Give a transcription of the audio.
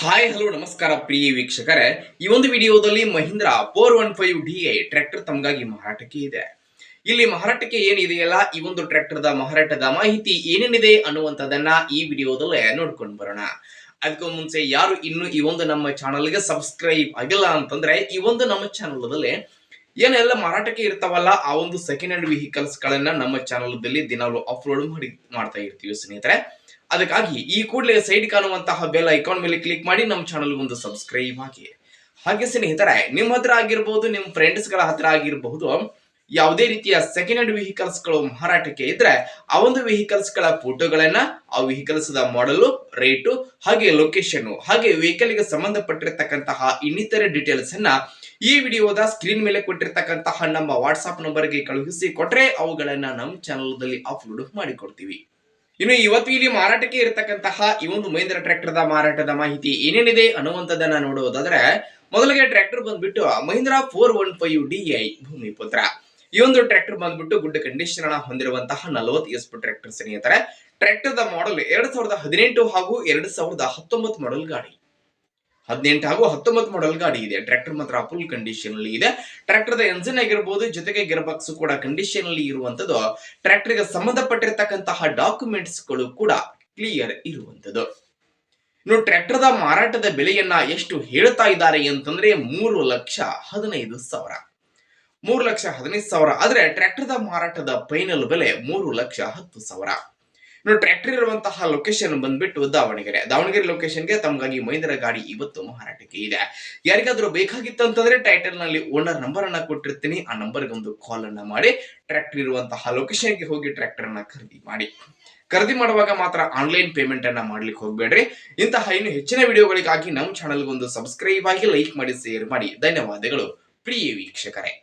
Hi hello ನಮಸ್ಕಾರ ಪ್ರಿಯ ವೀಕ್ಷಕರೇ, ಈ ಒಂದು ವಿಡಿಯೋದಲ್ಲಿ ಮಹೀಂದ್ರ 415DI ಟ್ರ್ಯಾಕ್ಟರ್ ತಮಗಾಗಿ ಮಾರಾಟಕ್ಕೆ ಇದೆ. ಇಲ್ಲಿ ಮಾರಾಟಕ್ಕೆ ಏನಿದೆಯಲ್ಲ, ಈ ಒಂದು ಟ್ರ್ಯಾಕ್ಟರ್ದ ಮಾರಾಟದ ಮಾಹಿತಿ ಏನೇನಿದೆ ಅನ್ನುವಂಥದ್ದನ್ನ ಈ ವಿಡಿಯೋದಲ್ಲೇ ನೋಡ್ಕೊಂಡು ಬರೋಣ. ಅದಕ್ಕೂ ಮುಂಚೆ ಯಾರು ಇನ್ನು ಈ ಒಂದು ನಮ್ಮ ಚಾನಲ್ಗೆ ಸಬ್ಸ್ಕ್ರೈಬ್ ಆಗಿಲ್ಲ ಅಂತಂದ್ರೆ ಈ ಒಂದು ನಮ್ಮ ಚಾನಲ್ದಲ್ಲಿ ಏನೆಲ್ಲ ಮಾರಾಟಕ್ಕೆ ಇರ್ತಾವಲ್ಲ ಆ ಒಂದು ಸೆಕೆಂಡ್ ಹ್ಯಾಂಡ್ ವೆಹಿಕಲ್ಸ್ ಗಳನ್ನ ನಮ್ಮ ಚಾನಲ್ದಲ್ಲಿ ದಿನಾಲು ಅಪ್ಲೋಡ್ ಮಾಡ್ತಾ ಇರ್ತೀವಿ ಸ್ನೇಹಿತರೆ. ಅದಕ್ಕಾಗಿ ಈ ಕೂಡಲೇ ಸೈಡ್ ಕಾಣುವಂತಹ ಬೆಲ್ ಐಕಾನ್ ಮೇಲೆ ಕ್ಲಿಕ್ ಮಾಡಿ ನಮ್ಮ ಚಾನಲ್ ಒಂದು ಸಬ್ಸ್ಕ್ರೈಬ್ ಆಗಿ. ಹಾಗೆ ಸ್ನೇಹಿತರೆ, ನಿಮ್ಮ ಹತ್ರ ಆಗಿರಬಹುದು, ನಿಮ್ಮ ಫ್ರೆಂಡ್ಸ್ ಗಳ ಹತ್ರ ಆಗಿರಬಹುದು, ಯಾವುದೇ ರೀತಿಯ ಸೆಕೆಂಡ್ ಹ್ಯಾಂಡ್ ವೆಹಿಕಲ್ಸ್ ಗಳು ಮಾರಾಟಕ್ಕೆ ಇದ್ರೆ ಆ ಒಂದು ವೆಹಿಕಲ್ಸ್ ಗಳ ಫೋಟೋಗಳನ್ನ, ಆ ವೆಹಿಕಲ್ಸ್ ದ ಮಾಡಲು, ರೇಟು, ಹಾಗೆ ಲೊಕೇಶನ್, ಹಾಗೆ ವೆಹಿಕಲ್ ಗೆ ಸಂಬಂಧಪಟ್ಟಿರತಕ್ಕಂತಹ ಇನ್ನಿತರ ಡೀಟೇಲ್ಸ್ ಅನ್ನ ಈ ವಿಡಿಯೋದ ಸ್ಕ್ರೀನ್ ಮೇಲೆ ಕೊಟ್ಟಿರ್ತಕ್ಕಂತಹ ನಮ್ಮ ವಾಟ್ಸ್ಆಪ್ ನಂಬರ್ಗೆ ಕಳುಹಿಸಿ ಕೊಟ್ರೆ ಅವುಗಳನ್ನ ನಮ್ಮ ಚಾನಲ್ದಲ್ಲಿ ಅಪ್ಲೋಡ್ ಮಾಡಿಕೊಡ್ತೀವಿ. ಇನ್ನು ಇವತ್ತು ಇಲ್ಲಿ ಮಾರಾಟಕ್ಕೆ ಇರತಕ್ಕಂತಹ ಈ ಒಂದು ಮಹೀಂದ್ರ ಟ್ರ್ಯಾಕ್ಟರ್ ದ ಮಾರಾಟದ ಮಾಹಿತಿ ಏನೇನಿದೆ ಅನ್ನುವಂಥದ್ದನ್ನ ನೋಡುವುದಾದ್ರೆ, ಮೊದಲಿಗೆ ಟ್ರ್ಯಾಕ್ಟರ್ ಬಂದ್ಬಿಟ್ಟು ಮಹೀಂದ್ರ 415DI ಭೂಮಿಪುತ್ರ. ಈ ಒಂದು ಟ್ರ್ಯಾಕ್ಟರ್ ಬಂದ್ಬಿಟ್ಟು ಗುಡ್ ಕಂಡೀಷನ್ ಅನ್ನ ಹೊಂದಿರುವಂತಹ 40 HP ಟ್ರ್ಯಾಕ್ಟರ್ ಸ್ನೇಹಿತರೆ. ಟ್ರ್ಯಾಕ್ಟರ್ ದ ಮಾಡೆಲ್ 2018 ಹಾಗೂ 2019 ಮಾಡೆಲ್ ಗಾಡಿ. 18 ಹಾಗೂ 19 ಮಾಡೆಲ್ ಗಾಡಿ ಇದೆ. ಟ್ರ್ಯಾಕ್ಟರ್ ಮಾತ್ರ ಫುಲ್ ಕಂಡೀಷನ್ ಅಲ್ಲಿ ಇದೆ. ಟ್ರ್ಯಾಕ್ಟರ್ ದ ಎಂಜಿನ್ ಆಗಿರಬಹುದು, ಜೊತೆಗೆ ಗಿಯರ್ ಬಾಕ್ಸ್ ಕೂಡ ಕಂಡೀಷನ್ ಅಲ್ಲಿ ಇರುವಂತದ್ದು. ಟ್ರ್ಯಾಕ್ಟರ್ ಗೆ ಸಂಬಂಧಪಟ್ಟಿರತಕ್ಕಂತಹ ಡಾಕ್ಯುಮೆಂಟ್ಸ್ ಗಳು ಕೂಡ ಕ್ಲಿಯರ್ ಇರುವಂತದ್ದು. ಇನ್ನು ಟ್ರ್ಯಾಕ್ಟರ್ ದ ಮಾರಾಟದ ಬೆಲೆಯನ್ನ ಎಷ್ಟು ಹೇಳ್ತಾ ಇದ್ದಾರೆ ಅಂತಂದ್ರೆ 3,15,000. 3,15,000 ಆದ್ರೆ ಟ್ರ್ಯಾಕ್ಟರ್ ದ ಮಾರಾಟದ ಫೈನಲ್ ಬೆಲೆ 3,10,000. ಇನ್ನು ಟ್ರ್ಯಾಕ್ಟರ್ ಇರುವಂತಹ ಲೊಕೇಶನ್ ಬಂದ್ಬಿಟ್ಟು ದಾವಣಗೆರೆ ಲೊಕೇಶನ್ಗೆ ತಮಗಾಗಿ ಮಹೀಂದ್ರ ಗಾಡಿ ಇವತ್ತು ಮಾರಾಟಕ್ಕೆ ಇದೆ. ಯಾರಿಗಾದ್ರೂ ಬೇಕಾಗಿತ್ತಂತಂದ್ರೆ ಟೈಟಲ್ ನಲ್ಲಿ ಓನರ್ ನಂಬರ್ ಅನ್ನ ಕೊಟ್ಟಿರ್ತೀನಿ, ಆ ನಂಬರ್ಗೆ ಒಂದು ಕಾಲ್ ಅನ್ನ ಮಾಡಿ ಟ್ರ್ಯಾಕ್ಟರ್ ಇರುವಂತಹ ಲೊಕೇಶನ್ಗೆ ಹೋಗಿ ಟ್ರ್ಯಾಕ್ಟರ್ ಅನ್ನ ಖರೀದಿ ಮಾಡಿ. ಖರೀದಿ ಮಾಡುವಾಗ ಮಾತ್ರ ಆನ್ಲೈನ್ ಪೇಮೆಂಟ್ ಅನ್ನ ಮಾಡ್ಲಿಕ್ಕೆ ಹೋಗ್ಬೇಡ್ರಿ. ಇಂತಹ ಇನ್ನು ಹೆಚ್ಚಿನ ವಿಡಿಯೋಗಳಿಗಾಗಿ ನಮ್ಮ ಚಾನಲ್ಗೆ ಒಂದು ಸಬ್ಸ್ಕ್ರೈಬ್ ಆಗಿ, ಲೈಕ್ ಮಾಡಿ, ಶೇರ್ ಮಾಡಿ. ಧನ್ಯವಾದಗಳು ಪ್ರಿಯ ವೀಕ್ಷಕರೇ.